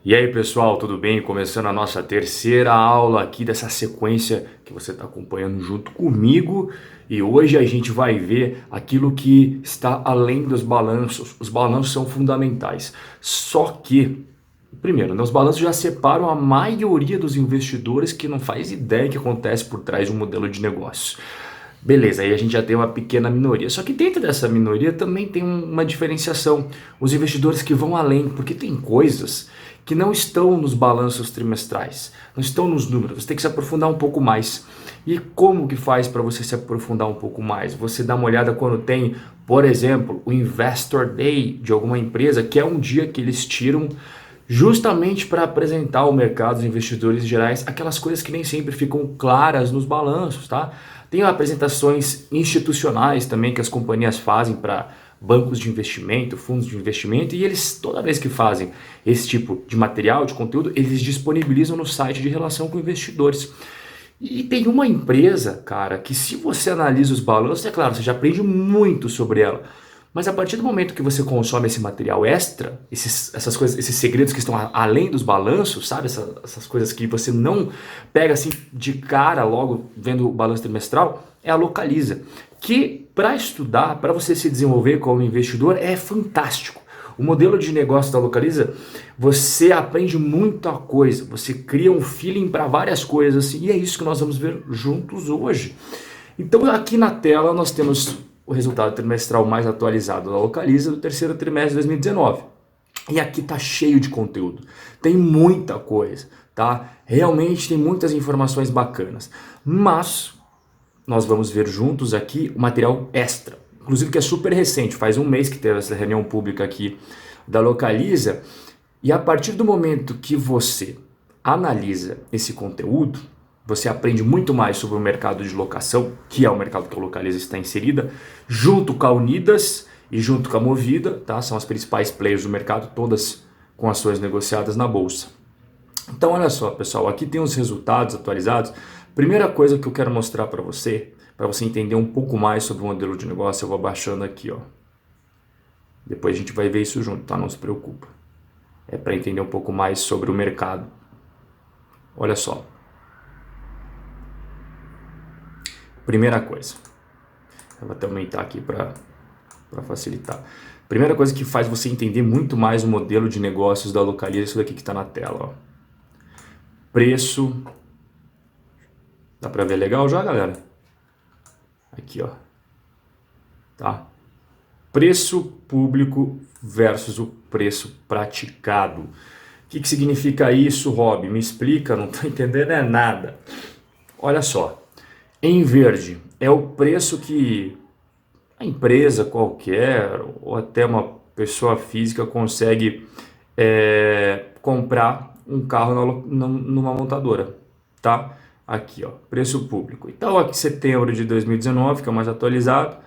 E aí pessoal, tudo bem? Começando a nossa terceira aula aqui dessa sequência que você está acompanhando junto comigo. E hoje a gente vai ver aquilo que está além dos balanços. Os balanços são fundamentais. Só que, primeiro, né, os balanços já separam a maioria dos investidores que não faz ideia do que acontece por trás de um modelo de negócio. Beleza, aí a gente já tem uma pequena minoria. Só que dentro dessa minoria também tem uma diferenciação. Os investidores que vão além, porque tem coisas que não estão nos balanços trimestrais, não estão nos números. Você tem que se aprofundar um pouco mais. E como que faz para você se aprofundar um pouco mais? Você dá uma olhada quando tem, por exemplo, o Investor Day de alguma empresa, que é um dia que eles tiram justamente para apresentar ao mercado, aos investidores gerais, aquelas coisas que nem sempre ficam claras nos balanços, tá? Tem apresentações institucionais também que as companhias fazem para bancos de investimento, fundos de investimento, e eles, toda vez que fazem esse tipo de material, de conteúdo, eles disponibilizam no site de relação com investidores. E tem uma empresa, cara, que se você analisa os balanços, é claro, você já aprende muito sobre ela. Mas a partir do momento que você consome esse material extra, essas coisas, esses segredos que estão além dos balanços, sabe? Essas coisas que você não pega assim de cara logo vendo o balanço trimestral, é a Localiza. Que para estudar, para você se desenvolver como investidor, é fantástico. O modelo de negócio da Localiza, você aprende muita coisa, você cria um feeling para várias coisas assim, e é isso que nós vamos ver juntos hoje. Então aqui na tela nós temos o resultado trimestral mais atualizado da Localiza do terceiro trimestre de 2019. E aqui tá cheio de conteúdo, tem muita coisa, tá? Realmente tem muitas informações bacanas, mas nós vamos ver juntos aqui o material extra, inclusive que é super recente, faz um mês que teve essa reunião pública aqui da Localiza, e a partir do momento que você analisa esse conteúdo, você aprende muito mais sobre o mercado de locação, que é o mercado que a Localiza está inserida, junto com a Unidas e junto com a Movida, tá? São as principais players do mercado, todas com ações negociadas na bolsa. Então olha só, pessoal, aqui tem os resultados atualizados. Primeira coisa que eu quero mostrar para você entender um pouco mais sobre o modelo de negócio, eu vou abaixando aqui, ó. Depois a gente vai ver isso junto, tá? Não se preocupa. É para entender um pouco mais sobre o mercado. Olha só. Primeira coisa, eu vou até aumentar aqui para facilitar. Primeira coisa que faz você entender muito mais o modelo de negócios da Localiza é isso daqui que está na tela. Ó. Preço, dá para ver legal já, galera? Aqui, ó. Tá? Preço público versus o preço praticado. O que significa isso, Rob? Me explica, não estou entendendo é nada. Olha só. Em verde é o preço que a empresa qualquer ou até uma pessoa física consegue comprar um carro numa montadora, tá? Aqui, ó, preço público. Então, aqui setembro de 2019, que é o mais atualizado,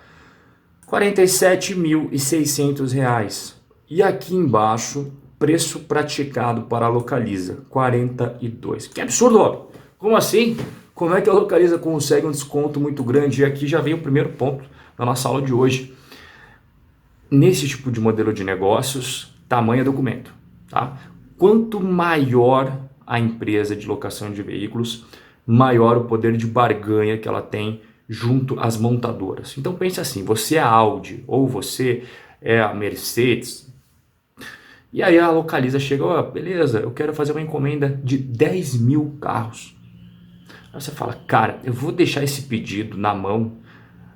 R$ 47.600. E aqui embaixo, preço praticado para a Localiza, 42. Que absurdo, ó! Como assim? Como é que a Localiza consegue um desconto muito grande? E aqui já vem o primeiro ponto da nossa aula de hoje. Nesse tipo de modelo de negócios, tamanho é documento. Tá? Quanto maior a empresa de locação de veículos, maior o poder de barganha que ela tem junto às montadoras. Então pense assim, você é a Audi ou você é a Mercedes, e aí a Localiza chega, ó, beleza, eu quero fazer uma encomenda de 10 mil carros. Aí você fala, cara, eu vou deixar esse pedido na mão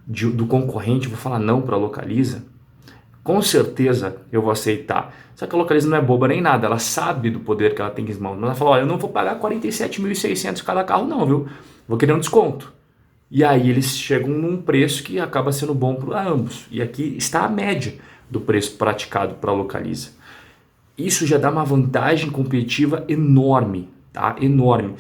do concorrente, vou falar não para a Localiza? Com certeza eu vou aceitar. Só que a Localiza não é boba nem nada, ela sabe do poder que ela tem em mãos. Ela fala, olha, eu não vou pagar 47.600 cada carro não, viu? Vou querer um desconto. E aí eles chegam num preço que acaba sendo bom para ambos. E aqui está a média do preço praticado para a Localiza. Isso já dá uma vantagem competitiva enorme, tá? Enorme.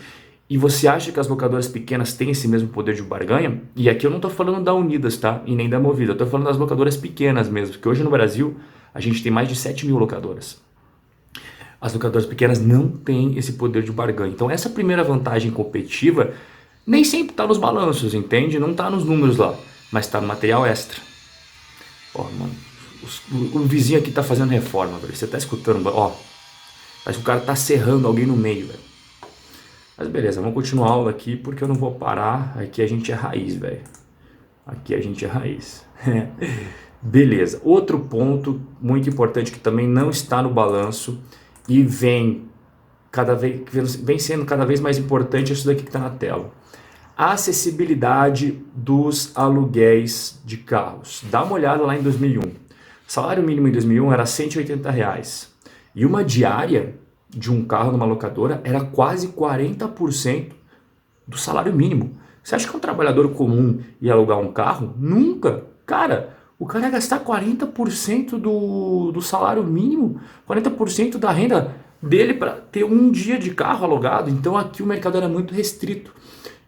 E você acha que as locadoras pequenas têm esse mesmo poder de barganha? E aqui eu não estou falando da Unidas, tá? E nem da Movida. Eu estou falando das locadoras pequenas mesmo. Porque hoje no Brasil a gente tem mais de 7 mil locadoras. As locadoras pequenas não têm esse poder de barganha. Então essa primeira vantagem competitiva nem sempre está nos balanços, entende? Não está nos números lá. Mas está no material extra. Ó, mano. O vizinho aqui está fazendo reforma, velho. Você está escutando? Ó. Parece que o cara tá serrando alguém no meio, velho. Mas beleza, vamos continuar a aula aqui porque eu não vou parar. Aqui a gente é raiz, velho. Aqui a gente é raiz. Beleza. Outro ponto muito importante que também não está no balanço e vem sendo cada vez mais importante, é isso daqui que está na tela. A acessibilidade dos aluguéis de carros. Dá uma olhada lá em 2001. O salário mínimo em 2001 era R$180. E uma diária de um carro numa locadora era quase 40% do salário mínimo. Você acha que um trabalhador comum ia alugar um carro? Nunca! Cara, o cara ia gastar 40% do salário mínimo, 40% da renda dele para ter um dia de carro alugado. Então aqui o mercado era muito restrito.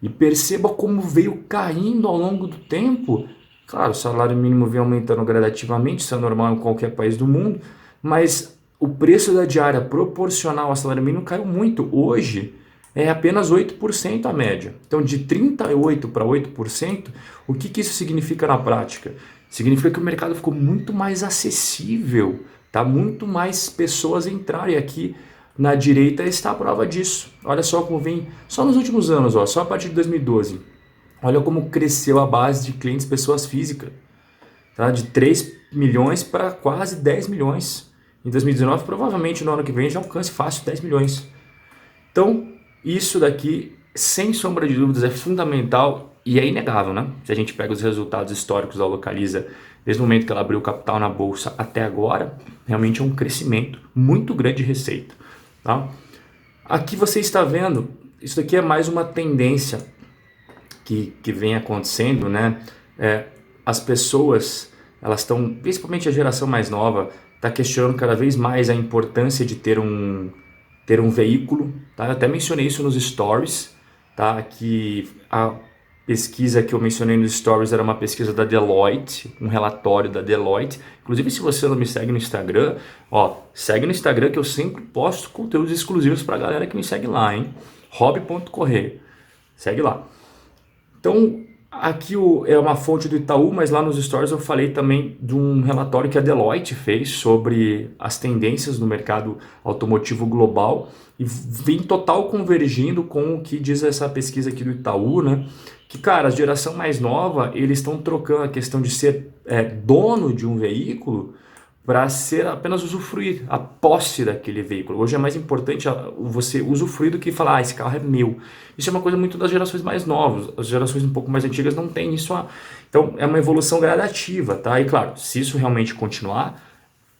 E perceba como veio caindo ao longo do tempo. Claro, o salário mínimo vem aumentando gradativamente, isso é normal em qualquer país do mundo, mas o preço da diária proporcional ao salário mínimo caiu muito. Hoje é apenas 8% a média. Então, de 38% para 8%, o que isso significa na prática? Significa que o mercado ficou muito mais acessível, tá? Muito mais pessoas entrarem aqui. Na direita está a prova disso. Olha só como vem, só nos últimos anos, ó, só a partir de 2012. Olha como cresceu a base de clientes pessoas físicas. Tá? De 3 milhões para quase 10 milhões. Em 2019, provavelmente no ano que vem já alcance fácil 10 milhões. Então, isso daqui, sem sombra de dúvidas, é fundamental e é inegável, né? Se a gente pega os resultados históricos da Localiza, desde o momento que ela abriu capital na bolsa até agora, realmente é um crescimento muito grande de receita. Tá? Aqui você está vendo, isso daqui é mais uma tendência que vem acontecendo, né? As pessoas, elas estão, principalmente a geração mais nova, está questionando cada vez mais a importância de ter um veículo. Tá? Eu até mencionei isso nos stories, tá? Que a pesquisa que eu mencionei nos stories era uma pesquisa da Deloitte, um relatório da Deloitte. Inclusive, se você não me segue no Instagram, ó, segue no Instagram que eu sempre posto conteúdos exclusivos para a galera que me segue lá, hein? hobby.correia. Segue lá. Então, aqui é uma fonte do Itaú, mas lá nos stories eu falei também de um relatório que a Deloitte fez sobre as tendências no mercado automotivo global e vem total convergindo com o que diz essa pesquisa aqui do Itaú, né? Que, cara, a geração mais nova, eles estão trocando a questão de ser dono de um veículo para ser apenas usufruir, a posse daquele veículo. Hoje é mais importante você usufruir do que falar, esse carro é meu. Isso é uma coisa muito das gerações mais novas. As gerações um pouco mais antigas não têm isso. Então é uma evolução gradativa, tá? E claro, se isso realmente continuar,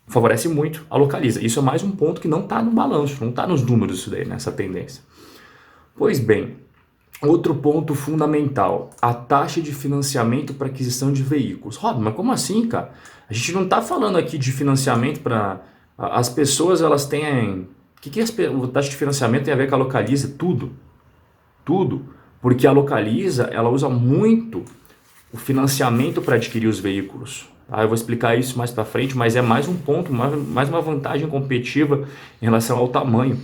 favorece muito a Localiza. Isso é mais um ponto que não está no balanço, não está nos números isso daí, nessa tendência. Pois bem, outro ponto fundamental, a taxa de financiamento para aquisição de veículos. Rob, mas como assim, cara? A gente não está falando aqui de financiamento para... As pessoas, elas têm... O que a taxa de financiamento tem a ver com a Localiza? Tudo. Tudo. Porque a Localiza, ela usa muito o financiamento para adquirir os veículos. Tá? Eu vou explicar isso mais para frente, mas é mais um ponto, mais uma vantagem competitiva em relação ao tamanho.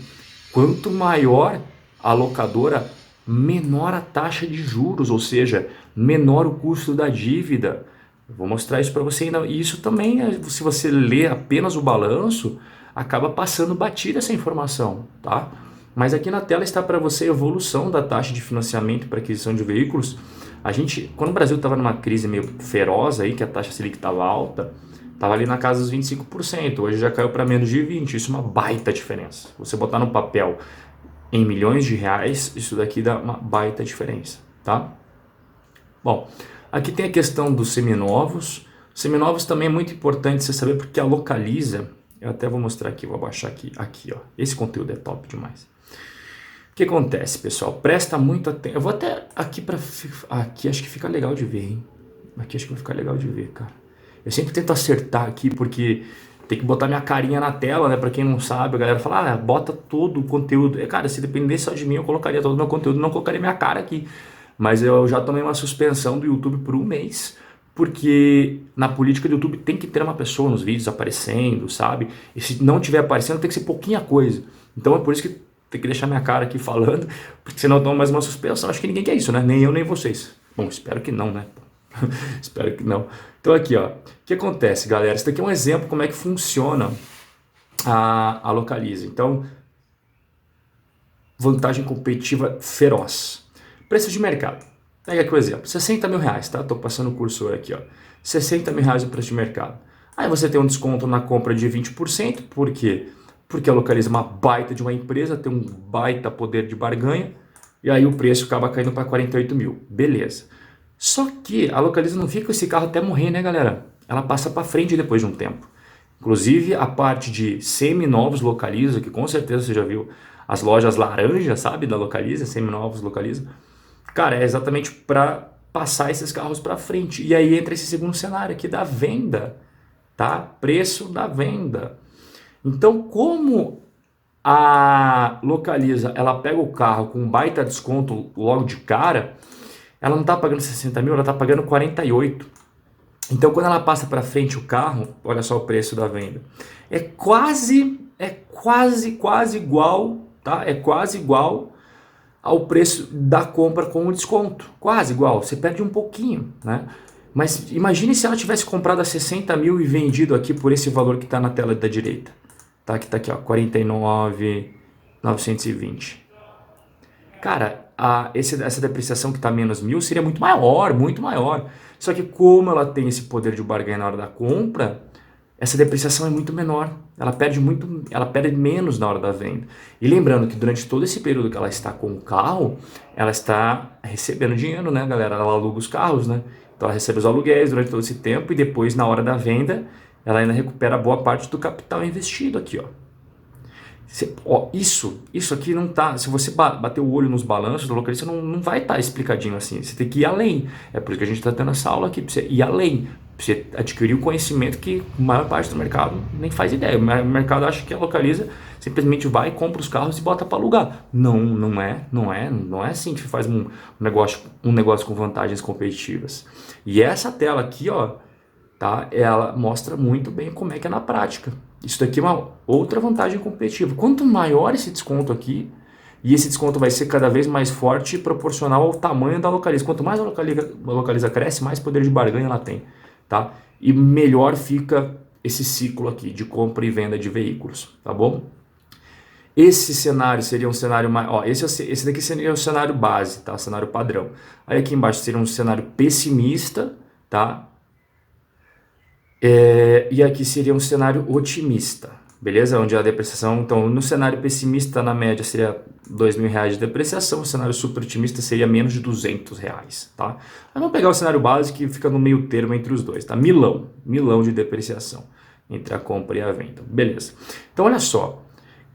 Quanto maior a locadora, menor a taxa de juros, ou seja, menor o custo da dívida. Eu vou mostrar isso para você ainda. E isso também, se você ler apenas o balanço, acaba passando batida essa informação, tá? Mas aqui na tela está para você a evolução da taxa de financiamento para aquisição de veículos. Quando o Brasil estava numa crise meio feroz aí, que a taxa Selic estava alta, estava ali na casa dos 25%, hoje já caiu para menos de 20%, isso é uma baita diferença. Você botar no papel em milhões de reais, isso daqui dá uma baita diferença, tá? Bom, aqui tem a questão dos seminovos. Seminovos também é muito importante você saber porque a Localiza, eu até vou mostrar aqui, vou abaixar aqui, ó. Esse conteúdo é top demais. O que acontece, pessoal? Presta muito atenção. Eu vou até aqui aqui acho que fica legal de ver, hein? Aqui acho que vai ficar legal de ver, cara. Eu sempre tento acertar aqui porque tem que botar minha carinha na tela, né? Pra quem não sabe, a galera fala, bota todo o conteúdo. Cara, se dependesse só de mim, eu colocaria todo o meu conteúdo, não colocaria minha cara aqui. Mas eu já tomei uma suspensão do YouTube por um mês, porque na política do YouTube tem que ter uma pessoa nos vídeos aparecendo, sabe? E se não tiver aparecendo, tem que ser pouquinha coisa. Então é por isso que tem que deixar minha cara aqui falando, porque senão eu tomo mais uma suspensão. Acho que ninguém quer isso, né? Nem eu, nem vocês. Bom, espero que não, né? Espero que não. Então aqui, ó, o que acontece, galera? Isso daqui é um exemplo como é que funciona a Localiza. Então, vantagem competitiva feroz. Preço de mercado. Pega aqui o exemplo, 60 mil reais, tá? Tô passando o cursor aqui, ó. 60 mil reais o preço de mercado. Aí você tem um desconto na compra de 20%, por quê? Porque a Localiza é uma baita de uma empresa, tem um baita poder de barganha, e aí o preço acaba caindo para 48 mil. Beleza. Só que a Localiza não fica com esse carro até morrer, né, galera? Ela passa para frente depois de um tempo. Inclusive a parte de semi-novos Localiza, que com certeza você já viu as lojas laranja, sabe, da Localiza, semi-novos Localiza. Cara, é exatamente para passar esses carros para frente. E aí entra esse segundo cenário aqui da venda, tá? Preço da venda. Então, como a Localiza, ela pega o carro com um baita desconto logo de cara, ela não está pagando 60 mil, ela está pagando 48. Então, quando ela passa para frente o carro, olha só o preço da venda. É quase igual, tá? É quase igual ao preço da compra com o desconto. Quase igual, você perde um pouquinho, né? Mas imagine se ela tivesse comprado a 60 mil e vendido aqui por esse valor que está na tela da direita. Tá? Que está aqui, ó, 49.920. Cara, essa depreciação que está menos 1.000 seria muito maior, muito maior. Só que como ela tem esse poder de barganha na hora da compra, essa depreciação é muito menor. Ela perde menos na hora da venda. E lembrando que durante todo esse período que ela está com o carro, ela está recebendo dinheiro, né, galera? Ela aluga os carros, né? Então ela recebe os aluguéis durante todo esse tempo e depois, na hora da venda, ela ainda recupera boa parte do capital investido aqui, ó. Isso aqui não tá. Se você bater o olho nos balanços da Localiza, não vai estar explicadinho assim. Você tem que ir além. É por isso que a gente está tendo essa aula aqui, para você ir além. Para você adquirir o conhecimento que a maior parte do mercado nem faz ideia. O mercado acha que a Localiza simplesmente vai, compra os carros e bota para alugar. Não é assim que você faz um negócio com vantagens competitivas. E essa tela aqui, ó, tá? Ela mostra muito bem como é que é na prática. Isso daqui é uma outra vantagem competitiva. Quanto maior esse desconto aqui, e esse desconto vai ser cada vez mais forte e proporcional ao tamanho da Localiza. Quanto mais a Localiza cresce, mais poder de barganha ela tem, tá? E melhor fica esse ciclo aqui de compra e venda de veículos, tá bom? Esse cenário seria um cenário mais... Ó, esse daqui seria o cenário base, tá? O cenário padrão. Aí aqui embaixo seria um cenário pessimista, tá? E aqui seria um cenário otimista, beleza? Onde a depreciação, então no cenário pessimista na média seria R$2.000 de depreciação, o cenário super otimista seria menos de R$200, tá? Aí vamos pegar o cenário básico que fica no meio termo entre os dois, tá? Milão de depreciação entre a compra e a venda, beleza? Então olha só,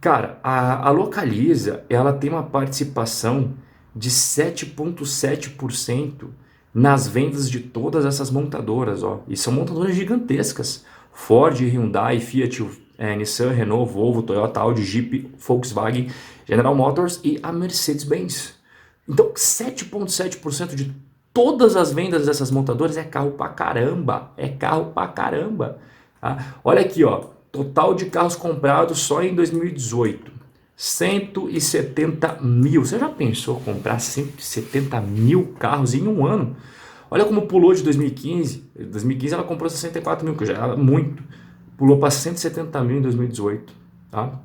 cara, a Localiza, ela tem uma participação de 7,7% nas vendas de todas essas montadoras, ó. E são montadoras gigantescas. Ford, Hyundai, Fiat, Nissan, Renault, Volvo, Toyota, Audi, Jeep, Volkswagen, General Motors e a Mercedes-Benz. Então, 7,7% de todas as vendas dessas montadoras é carro pra caramba. É carro pra caramba. Tá? Olha aqui, ó. Total de carros comprados só em 2018. 170 mil. Você já pensou comprar 170 mil carros em um ano? Olha como pulou de 2015. Em 2015 ela comprou 64 mil, que já era muito. Pulou para 170 mil em 2018. Tá?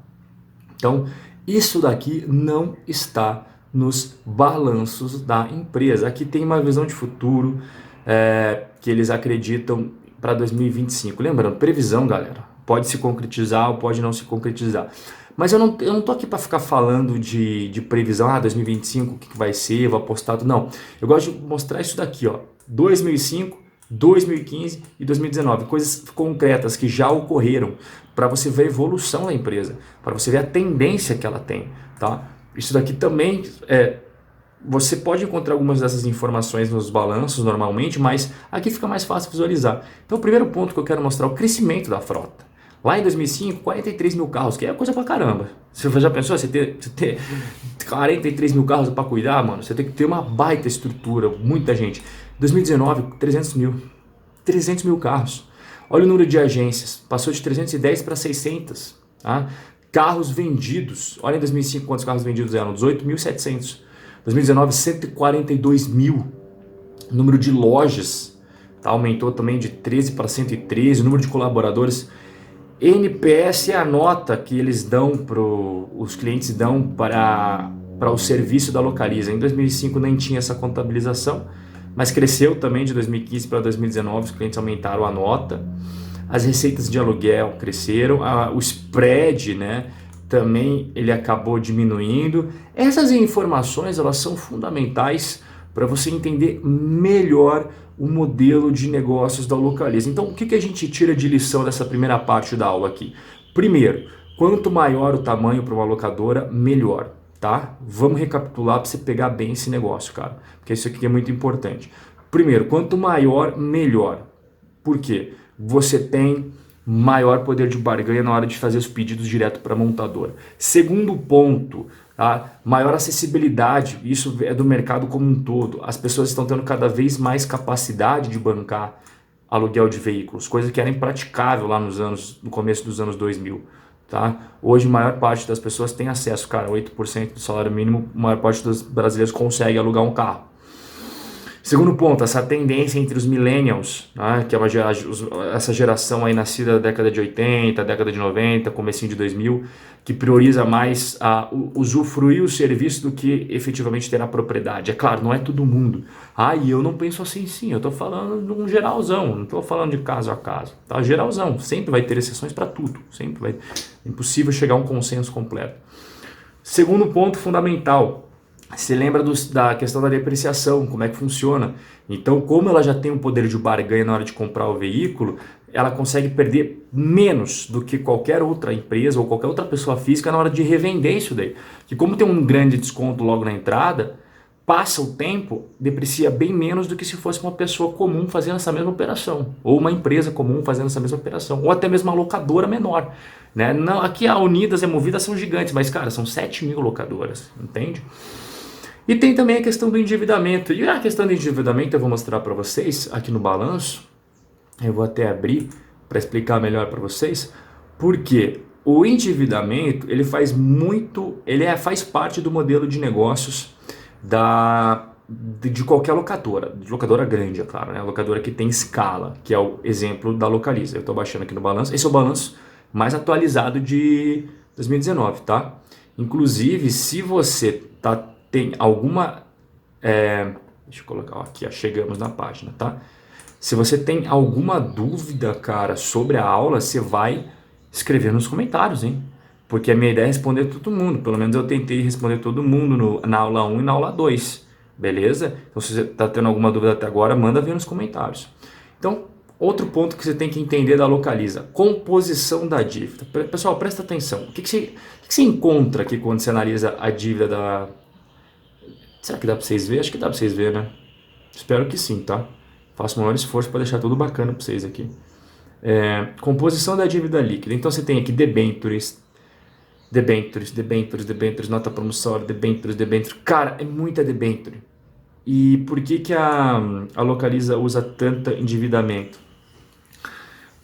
Então, isso daqui não está nos balanços da empresa. Aqui tem uma visão de futuro que eles acreditam para 2025. Lembrando, previsão, galera, pode se concretizar ou pode não se concretizar. Mas eu não tô aqui para ficar falando de previsão, 2025, o que vai ser, vou apostar tudo. Não, eu gosto de mostrar isso daqui, ó, 2005, 2015 e 2019, coisas concretas que já ocorreram, para você ver a evolução da empresa, para você ver a tendência que ela tem, tá? Isso daqui também, você pode encontrar algumas dessas informações nos balanços normalmente, mas aqui fica mais fácil visualizar. Então o primeiro ponto que eu quero mostrar é o crescimento da frota. Lá em 2005, 43 mil carros, que é coisa pra caramba. Você já pensou você ter 43 mil carros para cuidar, mano? Você tem que ter uma baita estrutura, muita gente. 2019, 300 mil. 300 mil carros. Olha o número de agências, passou de 310 para 600. Tá? Carros vendidos, olha em 2005 quantos carros vendidos eram, 18.700. 2019, 142 mil. O número de lojas aumentou também de 13 para 113. O número de colaboradores... NPS é a nota que eles dão os clientes dão para para o serviço da Localiza. Em 2005 nem tinha essa contabilização, mas cresceu também de 2015 para 2019, os clientes aumentaram a nota, as receitas de aluguel cresceram, o spread, né, também ele acabou diminuindo. Essas informações, elas são fundamentais para você entender melhor o modelo de negócios da Localiza. Então, o que a gente tira de lição dessa primeira parte da aula aqui? Primeiro, quanto maior o tamanho para uma locadora, melhor, tá? Vamos recapitular para você pegar bem esse negócio, cara, porque isso aqui é muito importante. Primeiro, quanto maior, melhor. Por quê? Você tem maior poder de barganha na hora de fazer os pedidos direto para a montadora. Segundo ponto, tá? Maior acessibilidade, isso é do mercado como um todo. As pessoas estão tendo cada vez mais capacidade de bancar aluguel de veículos, coisa que era impraticável lá no começo dos anos 2000. Tá? Hoje a maior parte das pessoas tem acesso, cara, 8% do salário mínimo, a maior parte dos brasileiros consegue alugar um carro. Segundo ponto, essa tendência entre os millennials, né, que é essa geração aí nascida da década de 80, década de 90, comecinho de 2000, que prioriza mais usufruir o serviço do que efetivamente ter a propriedade. É claro, não é todo mundo. E eu não penso assim, sim, eu estou falando de um geralzão, não estou falando de caso a caso. Tá? Geralzão, sempre vai ter exceções para tudo, sempre vai. É impossível chegar a um consenso completo. Segundo ponto fundamental, se lembra da questão da depreciação, como é que funciona. Então, como ela já tem um poder de barganha na hora de comprar o veículo, ela consegue perder menos do que qualquer outra empresa ou qualquer outra pessoa física na hora de revender isso daí. Que como tem um grande desconto logo na entrada, passa o tempo, deprecia bem menos do que se fosse uma pessoa comum fazendo essa mesma operação, ou uma empresa comum fazendo essa mesma operação, ou até mesmo uma locadora menor. Né? Não, aqui a Unidas e a Movida são gigantes, mas cara, são 7 mil locadoras, entende? E tem também a questão do endividamento. E a questão do endividamento eu vou mostrar para vocês aqui no balanço. Eu vou até abrir para explicar melhor para vocês. Porque o endividamento ele faz parte do modelo de negócios de qualquer locadora. De locadora grande, é claro. Né? Locadora que tem escala, que é o exemplo da Localiza. Eu estou baixando aqui no balanço. Esse é o balanço mais atualizado de 2019, tá? Inclusive, se você tem alguma... deixa eu colocar aqui, chegamos na página, tá? Se você tem alguma dúvida, cara, sobre a aula, você vai escrever nos comentários, hein? Porque a minha ideia é responder todo mundo. Pelo menos eu tentei responder todo mundo na aula 1 e na aula 2, beleza? Então se você está tendo alguma dúvida até agora, manda ver nos comentários. Então, outro ponto que você tem que entender da Localiza, composição da dívida. Pessoal, presta atenção. O que você encontra aqui quando você analisa a dívida da... Será que dá para vocês verem? Acho que dá para vocês verem, né? Espero que sim, tá? Faço o maior esforço para deixar tudo bacana para vocês aqui. Composição da dívida líquida. Então você tem aqui debêntures, nota promissória, debêntures. Cara, é muita debênture. E por que a Localiza usa tanto endividamento?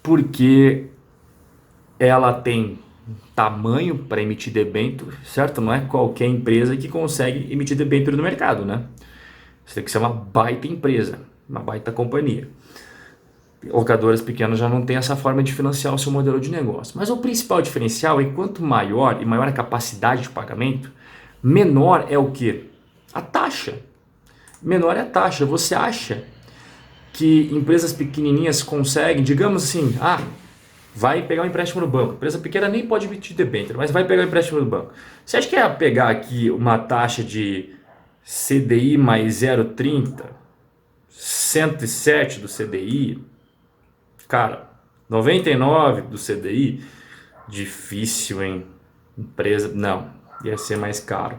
Porque ela tem tamanho para emitir debênture, certo? Não é qualquer empresa que consegue emitir debênture no mercado, né? Você tem que ser uma baita empresa, uma baita companhia. Locadoras pequenas já não têm essa forma de financiar o seu modelo de negócio. Mas o principal diferencial é que quanto maior e maior a capacidade de pagamento, menor é o quê? A taxa. Menor é a taxa. Você acha que empresas pequenininhas conseguem, digamos assim, vai pegar um empréstimo no banco. A empresa pequena nem pode emitir debênture, mas vai pegar um empréstimo no banco. Você acha que é pegar aqui uma taxa de CDI mais 0,30, 107 do CDI, cara, 99 do CDI, difícil, hein? Empresa, não, ia ser mais caro.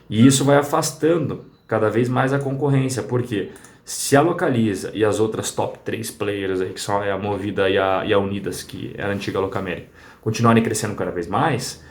E isso vai afastando cada vez mais a concorrência, porque se a Localiza e as outras top 3 players aí, que são a Movida e a Unidas, que era a antiga Locamérica, continuarem crescendo cada vez mais,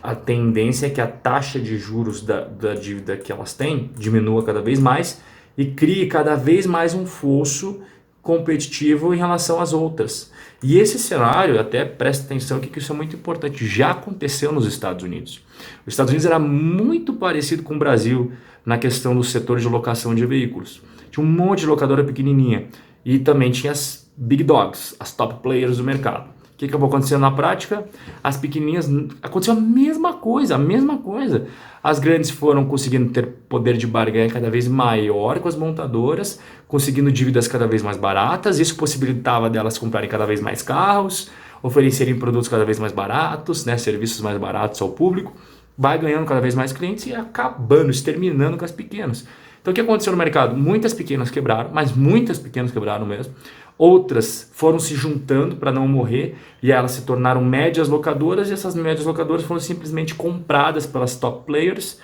a tendência é que a taxa de juros da dívida que elas têm diminua cada vez mais e crie cada vez mais um fosso competitivo em relação às outras. E esse cenário, até presta atenção que isso é muito importante, já aconteceu nos Estados Unidos. Os Estados Unidos era muito parecido com o Brasil na questão do setor de locação de veículos. Tinha um monte de locadora pequenininha e também tinha as big dogs, as top players do mercado, que acabou acontecendo na prática? As pequenininhas, aconteceu a mesma coisa, a mesma coisa. As grandes foram conseguindo ter poder de barganha cada vez maior com as montadoras, conseguindo dívidas cada vez mais baratas, isso possibilitava delas comprarem cada vez mais carros, oferecerem produtos cada vez mais baratos, né, serviços mais baratos ao público, vai ganhando cada vez mais clientes e acabando, exterminando com as pequenas. Então o que aconteceu no mercado? Muitas pequenas quebraram, mas muitas pequenas quebraram mesmo. Outras foram se juntando para não morrer e elas se tornaram médias locadoras e essas médias locadoras foram simplesmente compradas pelas top players.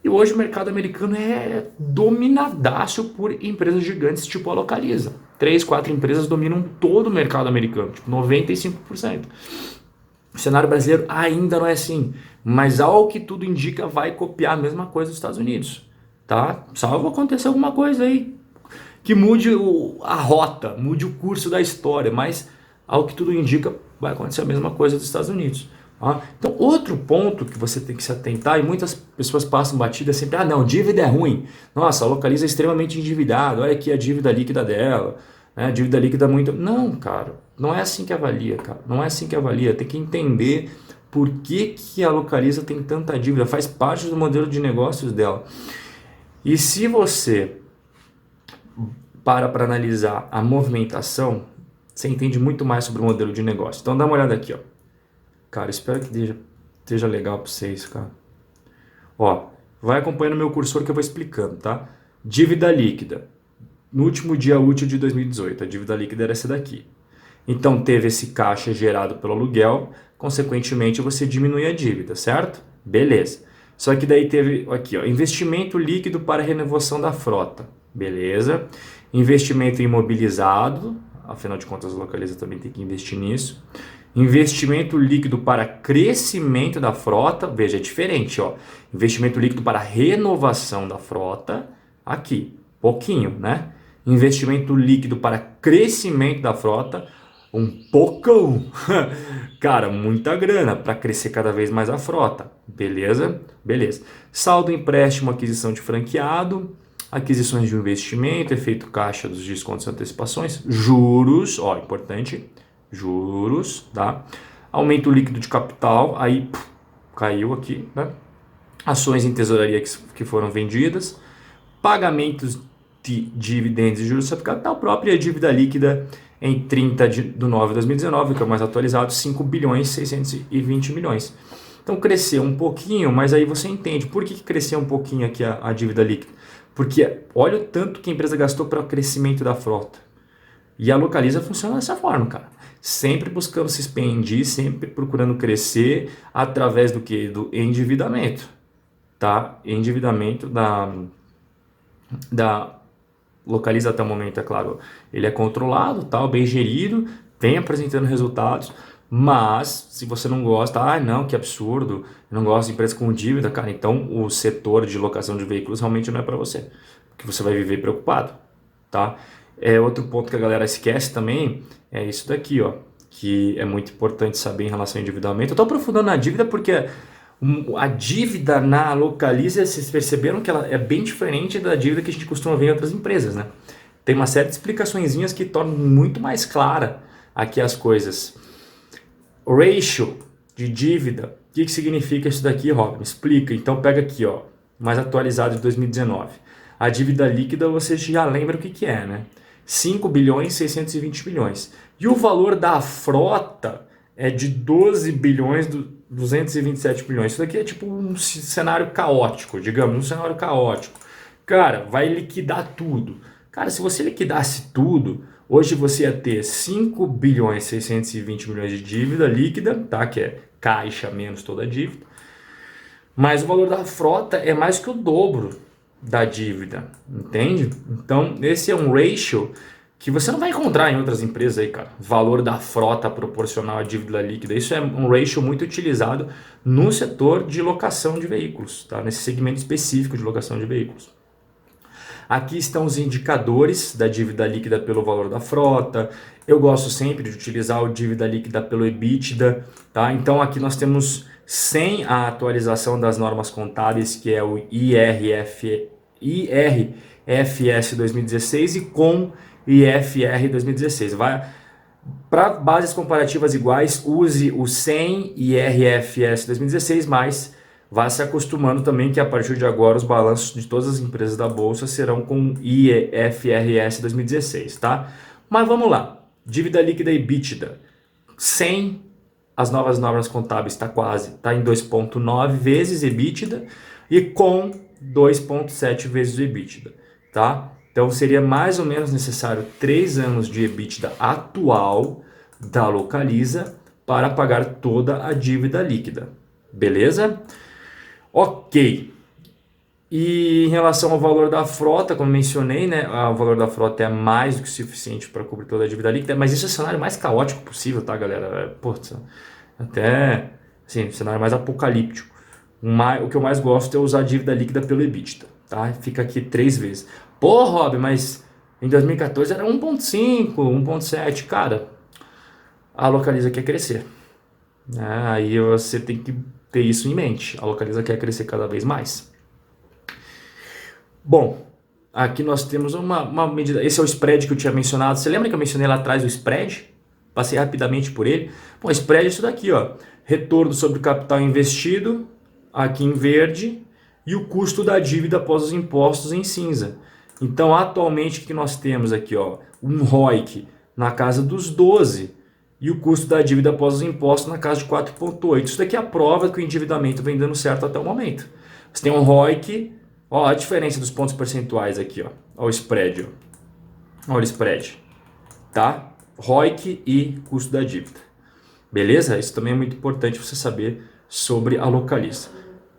E hoje o mercado americano é dominadaço por empresas gigantes tipo a Localiza. 3, 4 empresas dominam todo o mercado americano, tipo 95%. O cenário brasileiro ainda não é assim, mas ao que tudo indica vai copiar a mesma coisa dos Estados Unidos, tá? Salvo acontecer alguma coisa aí que mude a rota, mude o curso da história, mas ao que tudo indica vai acontecer a mesma coisa dos Estados Unidos. Tá? Então outro ponto que você tem que se atentar, e muitas pessoas passam batida sempre, ah não, dívida é ruim, nossa, a Localiza é extremamente endividada, olha aqui a dívida líquida dela, né? Dívida líquida muito... Não, cara, não é assim que avalia, cara. Não é assim que avalia. Tem que entender por que a Localiza tem tanta dívida. Faz parte do modelo de negócios dela. E se você para analisar a movimentação, você entende muito mais sobre o modelo de negócio. Então dá uma olhada aqui, ó. Cara, espero que esteja legal para vocês, cara. Ó, vai acompanhando o meu cursor que eu vou explicando, tá? Dívida líquida. No último dia útil de 2018, a dívida líquida era essa daqui. Então teve esse caixa gerado pelo aluguel, consequentemente você diminui a dívida, certo? Beleza. Só que daí teve aqui, ó, investimento líquido para renovação da frota. Beleza. Investimento imobilizado, afinal de contas a Localiza também tem que investir nisso. Investimento líquido para crescimento da frota, veja, é diferente, ó. Investimento líquido para renovação da frota, aqui, pouquinho, né? Investimento líquido para crescimento da frota, um pocão. Cara, muita grana para crescer cada vez mais a frota. Beleza? Beleza. Saldo, empréstimo, aquisição de franqueado, aquisições de investimento, efeito caixa dos descontos e antecipações, juros, ó, importante, juros, tá? Aumento líquido de capital, aí caiu aqui, né? Ações em tesouraria que foram vendidas, pagamentos de dividendos e juros sobre capital próprio e a dívida líquida em 30 de nove de 2019, que é o mais atualizado, 5 bilhões 620 milhões. Então cresceu um pouquinho, mas aí você entende por que cresceu um pouquinho aqui a dívida líquida. Porque olha o tanto que a empresa gastou para o crescimento da frota. E a Localiza funciona dessa forma, cara. Sempre buscando se expandir, sempre procurando crescer através do que? Do endividamento. Tá? Endividamento da Localiza até o momento, é claro, ele é controlado, tal, bem gerido, vem apresentando resultados, mas se você não gosta, ah não, que absurdo, eu não gosto de empresa com dívida, cara, então o setor de locação de veículos realmente não é para você, porque você vai viver preocupado, tá? Outro ponto que a galera esquece também é isso daqui, ó, que é muito importante saber em relação ao endividamento. Eu tô aprofundando na dívida porque a dívida na Localiza, vocês perceberam que ela é bem diferente da dívida que a gente costuma ver em outras empresas, né? Tem uma série de explicaçõezinhas que tornam muito mais clara aqui as coisas. Ratio de dívida, o que significa isso daqui, Robin? Explica. Então pega aqui, ó, mais atualizado de 2019. A dívida líquida você já lembra o que é, né? 5 bilhões 620 milhões. E o valor da frota é de 12 bilhões 227 milhões. Isso daqui é tipo um cenário caótico, digamos, um cenário caótico. Cara, vai liquidar tudo. Cara, se você liquidasse tudo, hoje você ia ter 5 bilhões 620 milhões de dívida líquida, tá? Que é caixa menos toda a dívida. Mas o valor da frota é mais que o dobro da dívida, entende? Então, esse é um ratio que você não vai encontrar em outras empresas aí, cara. Valor da frota proporcional à dívida líquida. Isso é um ratio muito utilizado no setor de locação de veículos, tá? Nesse segmento específico de locação de veículos. Aqui estão os indicadores da dívida líquida pelo valor da frota. Eu gosto sempre de utilizar o dívida líquida pelo EBITDA, tá? Então aqui nós temos sem a atualização das normas contábeis, que é o IRFS 2016 e com IFR 2016. Para bases comparativas iguais, use o 100 e IRFS 2016, mas vá se acostumando também que a partir de agora os balanços de todas as empresas da Bolsa serão com IFRS 2016, tá? Mas vamos lá, dívida líquida e EBITDA. 100, as novas normas contábeis está em 2,9 vezes EBITDA e com 2,7 vezes o EBITDA, tá? Então seria mais ou menos necessário 3 anos de EBITDA atual da Localiza para pagar toda a dívida líquida, beleza? Ok. E em relação ao valor da frota, como mencionei, né, o valor da frota é mais do que suficiente para cobrir toda a dívida líquida, mas isso é o cenário mais caótico possível, tá, galera? Pô, até, assim, o cenário mais apocalíptico. O que eu mais gosto é usar a dívida líquida pelo EBITDA, tá? Fica aqui 3 vezes. Pô, Rob, mas em 2014 era 1,5, 1,7, cara, a Localiza quer crescer, né? Aí você tem que ter isso em mente. A Localiza quer crescer cada vez mais. Bom, aqui nós temos uma medida. Esse é o spread que eu tinha mencionado. Você lembra que eu mencionei lá atrás o spread? Passei rapidamente por ele. Bom, spread é isso daqui, ó. Retorno sobre o capital investido, aqui em verde, e o custo da dívida após os impostos em cinza. Então, atualmente, o que nós temos aqui, ó, um ROIC na casa dos 12 e o custo da dívida após os impostos na casa de 4,8. Isso daqui é a prova que o endividamento vem dando certo até o momento. Você tem um ROIC, ó, a diferença dos pontos percentuais aqui, ó, ó o spread, ó, ó o spread, tá? ROIC e custo da dívida. Beleza? Isso também é muito importante você saber sobre a Localiza.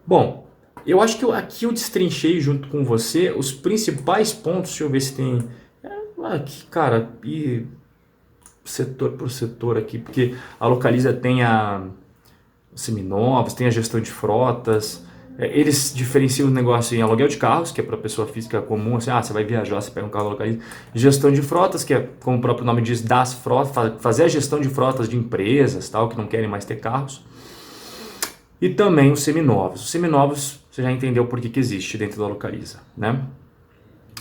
Bom, eu acho que aqui eu destrinchei junto com você os principais pontos. Deixa eu ver se tem... Aqui, cara, e setor por setor aqui, porque a Localiza tem a seminovos, tem a gestão de frotas. Eles diferenciam o negócio em aluguel de carros, que é para pessoa física comum, assim, você vai viajar, você pega um carro Localiza. Gestão de frotas, que é, como o próprio nome diz, das frotas, fazer a gestão de frotas de empresas, tal, que não querem mais ter carros. E também os seminovos. Os seminovos, você já entendeu por que existe dentro da Localiza, né?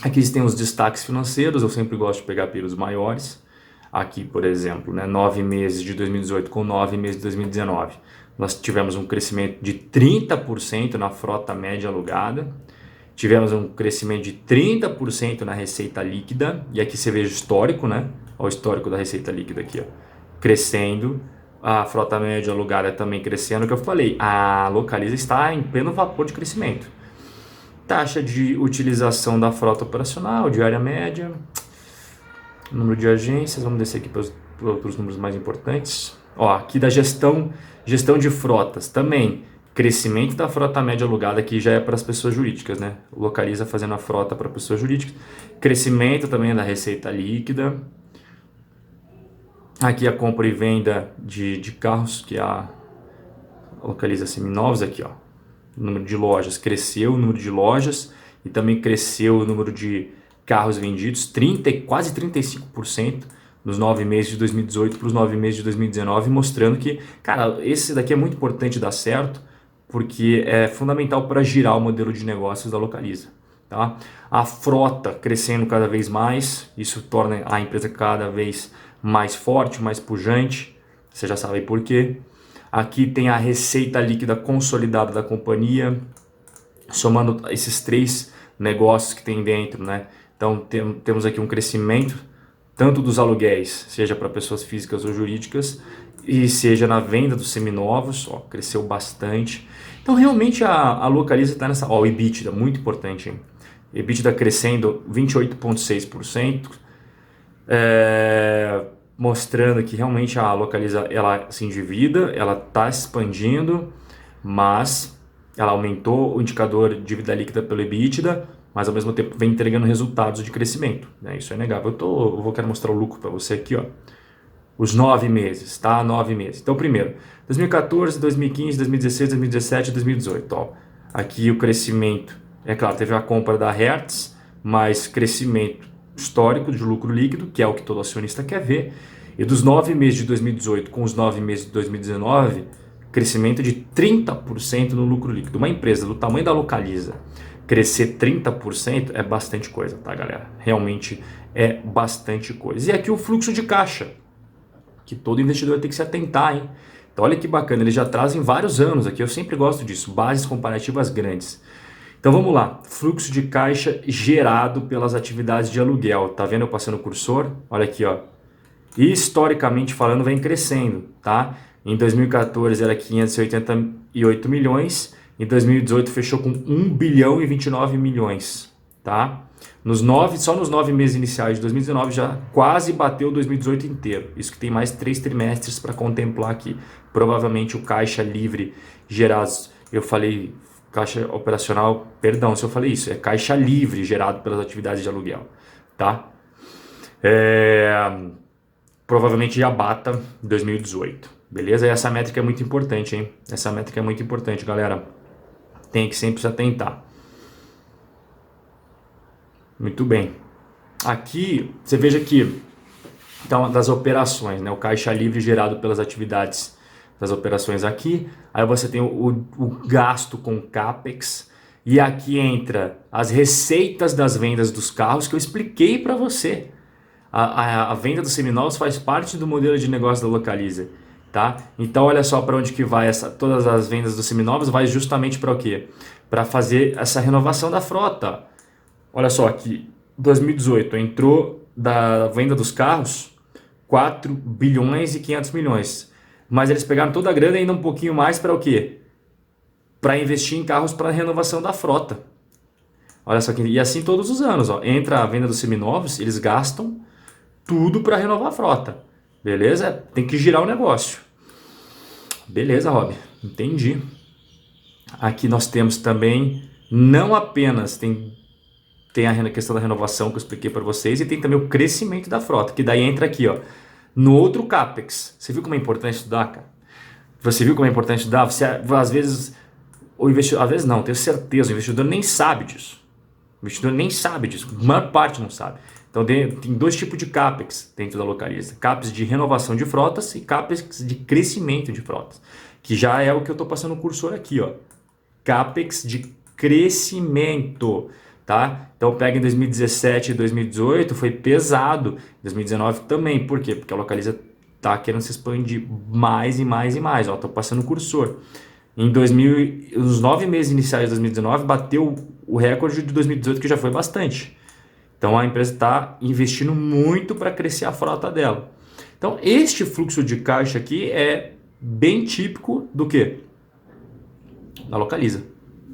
Aqui tem os destaques financeiros, eu sempre gosto de pegar pelos maiores. Aqui, por exemplo, né, 9 meses de 2018 com 9 meses de 2019. Nós tivemos um crescimento de 30% na frota média alugada. Tivemos um crescimento de 30% na receita líquida. E aqui você vê o histórico, né? Olha o histórico da receita líquida aqui, ó, crescendo. A frota média alugada também crescendo, que eu falei. A Localiza está em pleno vapor de crescimento. Taxa de utilização da frota operacional, diária média. Número de agências, vamos descer aqui para os números mais importantes. Ó, aqui da gestão de frotas também. Crescimento da frota média alugada, aqui já é para as pessoas jurídicas, né? Localiza fazendo a frota para pessoas jurídicas. Crescimento também da receita líquida. Aqui a compra e venda de carros, que a Localiza seminovos, aqui, ó. O número de lojas cresceu, o número de lojas, e também cresceu o número de carros vendidos, quase 35% nos 9 meses de 2018 para os 9 meses de 2019, mostrando que, cara, esse daqui é muito importante dar certo, porque é fundamental para girar o modelo de negócios da Localiza. Tá? A frota crescendo cada vez mais, isso torna a empresa cada vez mais forte, mais pujante, você já sabe por quê. Aqui tem a receita líquida consolidada da companhia, somando esses 3 negócios que tem dentro, né? Então temos aqui um crescimento tanto dos aluguéis, seja para pessoas físicas ou jurídicas, e seja na venda dos seminovos, ó, cresceu bastante. Então realmente a Localiza está nessa... Ó, o EBITDA, muito importante, hein? EBITDA crescendo 28,6%, mostrando que realmente a Localiza ela se endivida, ela está expandindo, mas ela aumentou o indicador de dívida líquida pelo EBITDA, mas ao mesmo tempo vem entregando resultados de crescimento, né? Isso é inegável. Quero mostrar o lucro para você aqui, ó. Os 9 meses, tá? 9 meses. Então, primeiro, 2014, 2015, 2016, 2017, 2018. Ó. Aqui o crescimento, é claro, teve a compra da Hertz, mas crescimento histórico de lucro líquido, que é o que todo acionista quer ver. E dos 9 meses de 2018 com os 9 meses de 2019, crescimento de 30% no lucro líquido. Uma empresa do tamanho da Localiza crescer 30% é bastante coisa, tá, galera? Realmente é bastante coisa. E aqui o fluxo de caixa. que todo investidor tem que se atentar, hein? Então olha que bacana, eles já trazem vários anos aqui, eu sempre gosto disso, bases comparativas grandes. Então vamos lá, fluxo de caixa gerado pelas atividades de aluguel. Tá vendo eu passando o cursor? Olha aqui, ó. Historicamente falando, vem crescendo, tá? Em 2014 era 588 milhões, em 2018 fechou com 1 bilhão e 29 milhões, tá? Só nos 9 meses iniciais de 2019 já quase bateu 2018 inteiro. Isso que tem mais 3 trimestres para contemplar aqui. Provavelmente o caixa livre gerado, eu falei caixa operacional, perdão se eu falei isso, é caixa livre gerado pelas atividades de aluguel, tá? Provavelmente já bata 2018, beleza? E essa métrica é muito importante, hein? Essa métrica é muito importante, galera. Tem que sempre se atentar. Muito bem. Aqui, você veja aqui, então, das operações, né? O caixa livre gerado pelas atividades das operações aqui. Aí você tem o gasto com CAPEX. E aqui entra as receitas das vendas dos carros que eu expliquei para você. A venda dos seminovos faz parte do modelo de negócio da Localiza, tá? Então olha só para onde que vai todas as vendas dos seminovos, vai justamente para o quê? Para fazer essa renovação da frota. Olha só aqui, 2018 entrou da venda dos carros 4 bilhões e 500 milhões. Mas eles pegaram toda a grana e ainda um pouquinho mais para o quê? Para investir em carros para renovação da frota. Olha só aqui, e assim todos os anos, ó, entra a venda dos seminovos, eles gastam tudo para renovar a frota. Beleza? Tem que girar o negócio. Beleza, Rob. Entendi. Aqui nós temos também, não apenas tem a questão da renovação que eu expliquei para vocês, e tem também o crescimento da frota, que daí entra aqui, ó, no outro CAPEX. Você viu como é importante estudar, cara? Você viu como é importante estudar? Você, às vezes, o investidor, às vezes não, tenho certeza, o investidor nem sabe disso. O investidor nem sabe disso, a maior parte não sabe. Então tem 2 tipos de CAPEX dentro da Localiza. CAPEX de renovação de frotas e CAPEX de crescimento de frotas. Que já é o que eu estou passando o cursor aqui, ó. CAPEX de crescimento, tá? Então pega em 2017 e 2018, foi pesado. 2019 também, por quê? Porque a Localiza está querendo se expandir mais e mais e mais, ó. Estou passando o cursor. Nos 9 meses iniciais de 2019, bateu o recorde de 2018, que já foi bastante. Então a empresa está investindo muito para crescer a frota dela. Então este fluxo de caixa aqui é bem típico do quê? Da Localiza,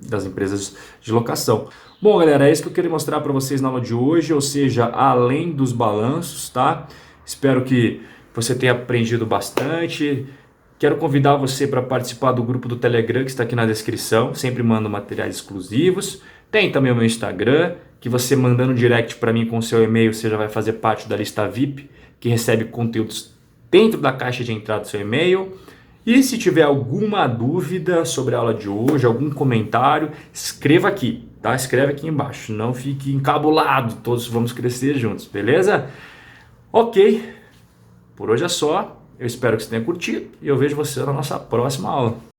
das empresas de locação. Bom, galera, é isso que eu queria mostrar para vocês na aula de hoje, ou seja, além dos balanços, tá? Espero que você tenha aprendido bastante. Quero convidar você para participar do grupo do Telegram que está aqui na descrição. Sempre mando materiais exclusivos. Tem também o meu Instagram, que você mandando direct para mim com o seu e-mail, você já vai fazer parte da lista VIP, que recebe conteúdos dentro da caixa de entrada do seu e-mail. E se tiver alguma dúvida sobre a aula de hoje, algum comentário, escreva aqui, tá? Escreve aqui embaixo, não fique encabulado, todos vamos crescer juntos, beleza? Ok, por hoje é só. Eu espero que você tenha curtido e eu vejo você na nossa próxima aula.